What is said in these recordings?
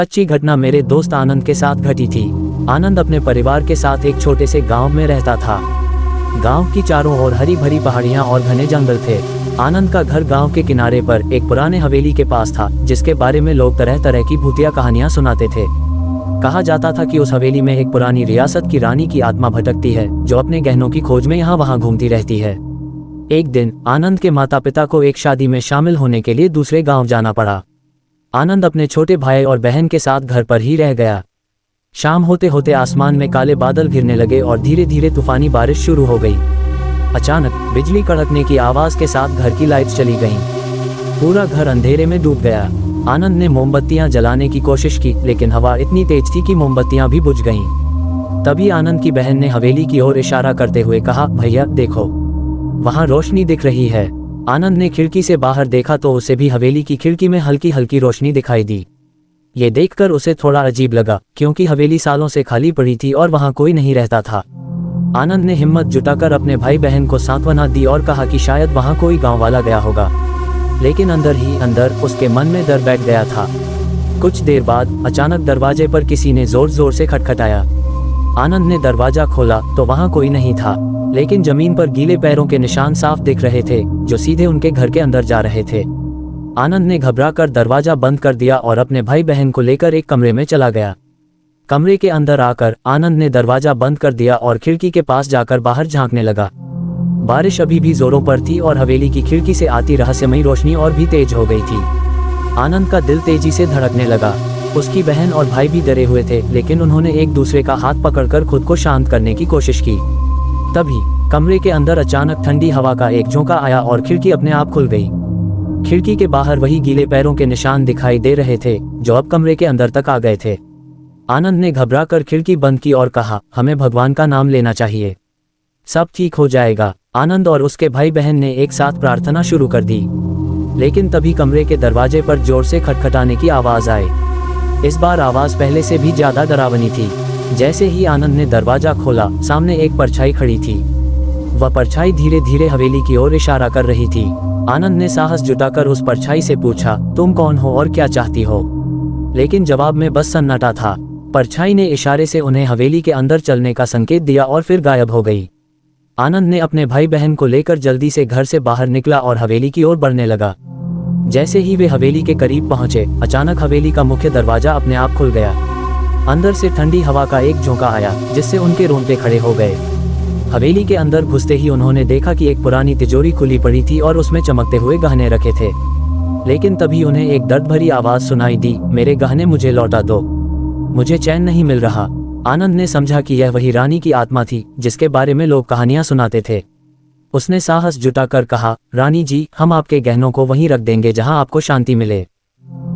अच्छी घटना मेरे दोस्त आनंद के साथ घटी थी। आनंद अपने परिवार के साथ एक छोटे से गांव में रहता था। गांव की चारों ओर हरी भरी पहाड़ियां और घने जंगल थे। आनंद का घर गांव के किनारे पर एक पुराने हवेली के पास था, जिसके बारे में लोग तरह तरह की भूतिया कहानियां सुनाते थे। कहा जाता था कि उस हवेली में एक पुरानी रियासत की रानी की आत्मा भटकती है, जो अपने गहनों की खोज में यहाँ वहाँ घूमती रहती है। एक दिन आनंद के माता पिता को एक शादी में शामिल होने के लिए दूसरे गांव जाना पड़ा। आनंद अपने छोटे भाई और बहन के साथ घर पर ही रह गया। शाम होते होते आसमान में काले बादल घिरने लगे और धीरे धीरे तूफानी बारिश शुरू हो गई। अचानक बिजली कड़कने की आवाज के साथ घर की लाइट्स चली गईं। पूरा घर अंधेरे में डूब गया। आनंद ने मोमबत्तियां जलाने की कोशिश की, लेकिन हवा इतनी तेज थी कि मोमबत्तियां भी बुझ गईं। तभी आनंद की बहन ने हवेली की ओर इशारा करते हुए कहा, भैया देखो, वहां रोशनी दिख रही है। आनंद ने खिड़की से बाहर देखा तो उसे भी हवेली की खिड़की में हल्की हल्की रोशनी दिखाई दी। ये देखकर उसे थोड़ा अजीब लगा, क्योंकि हवेली सालों से खाली पड़ी थी और वहां कोई नहीं रहता था। आनंद ने हिम्मत जुटाकर अपने भाई बहन को सांत्वना दी और कहा कि शायद वहां कोई गांव वाला गया होगा, लेकिन अंदर ही अंदर उसके मन में डर बैठ गया था। कुछ देर बाद अचानक दरवाजे पर किसी ने जोर जोर से खटखटाया। आनंद ने दरवाजा खोला तो वहां कोई नहीं था, लेकिन जमीन पर गीले पैरों के निशान साफ दिख रहे थे, जो सीधे उनके घर के अंदर जा रहे थे। आनंद ने घबराकर दरवाजा बंद कर दिया और अपने भाई बहन को लेकर एक कमरे में चला गया। कमरे के अंदर आकर आनंद ने दरवाजा बंद कर दिया और खिड़की के पास जाकर बाहर झांकने लगा। बारिश अभी भी जोरों पर थी और हवेली की खिड़की से आती रहस्यमयी रोशनी और भी तेज हो गई थी। आनंद का दिल तेजी से धड़कने लगा। उसकी बहन और भाई भी डरे हुए थे, लेकिन उन्होंने एक दूसरे का हाथ पकड़कर खुद को शांत करने की कोशिश की। तभी कमरे के अंदर अचानक ठंडी हवा का एक झोंका आया और खिड़की अपने आप खुल गई। खिड़की के बाहर वही गीले पैरों के निशान दिखाई दे रहे थे, जो अब कमरे के अंदर तक आ गए थे। आनंद ने घबराकर खिड़की बंद की और कहा, हमें भगवान का नाम लेना चाहिए, सब ठीक हो जाएगा। आनंद और उसके भाई बहन ने एक साथ प्रार्थना शुरू कर दी, लेकिन तभी कमरे के दरवाजे पर जोर से खटखटाने की आवाज आई। इस बार आवाज पहले से भी ज्यादा डरावनी थी। जैसे ही आनंद ने दरवाजा खोला, सामने एक परछाई खड़ी थी। वह परछाई धीरे धीरे हवेली की ओर इशारा कर रही थी। आनंद ने साहस जुटाकर उस परछाई से पूछा, तुम कौन हो और क्या चाहती हो? लेकिन जवाब में बस सन्नाटा था। परछाई ने इशारे से उन्हें हवेली के अंदर चलने का संकेत दिया और फिर गायब हो गई। आनंद ने अपने भाई बहन को लेकर जल्दी से घर से बाहर निकला और हवेली की ओर बढ़ने लगा। जैसे ही वे हवेली के करीब पहुंचे, अचानक हवेली का मुख्य दरवाजा अपने आप खुल गया। अंदर से ठंडी हवा का एक झोंका आया, जिससे उनके रोंगटे खड़े हो गए। हवेली के अंदर घुसते ही उन्होंने देखा कि एक पुरानी तिजोरी खुली पड़ी थी और उसमें चमकते हुए गहने रखे थे। लेकिन तभी उन्हें एक दर्द भरी आवाज सुनाई दी, मेरे गहने मुझे लौटा दो, मुझे चैन नहीं मिल रहा। आनंद ने समझा कि यह वही रानी की आत्मा थी, जिसके बारे में लोग कहानियां सुनाते थे। उसने साहस जुटाकर कहा, रानी जी, हम आपके गहनों को वहीं रख देंगे जहां आपको शांति मिले।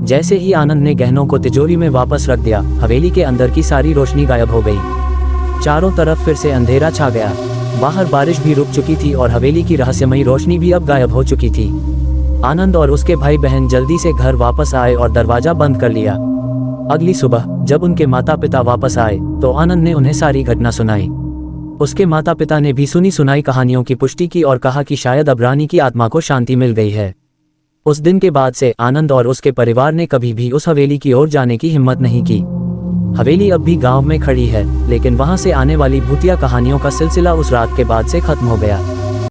जैसे ही आनंद ने गहनों को तिजोरी में वापस रख दिया, हवेली के अंदर की सारी रोशनी गायब हो गई। चारों तरफ फिर से अंधेरा छा गया। बाहर बारिश भी रुक चुकी थी और हवेली की रहस्यमयी रोशनी भी अब गायब हो चुकी थी। आनंद और उसके भाई बहन जल्दी से घर वापस आए और दरवाजा बंद कर लिया। अगली सुबह जब उनके माता पिता वापस आए तो आनंद ने उन्हें सारी घटना सुनाई। उसके माता पिता ने भी सुनी सुनाई कहानियों की पुष्टि की और कहा कि शायद अब रानी की आत्मा को शांति मिल गई है। उस दिन के बाद से आनंद और उसके परिवार ने कभी भी उस हवेली की ओर जाने की हिम्मत नहीं की। हवेली अब भी गांव में खड़ी है, लेकिन वहां से आने वाली भूतिया कहानियों का सिलसिला उस रात के बाद से खत्म हो गया।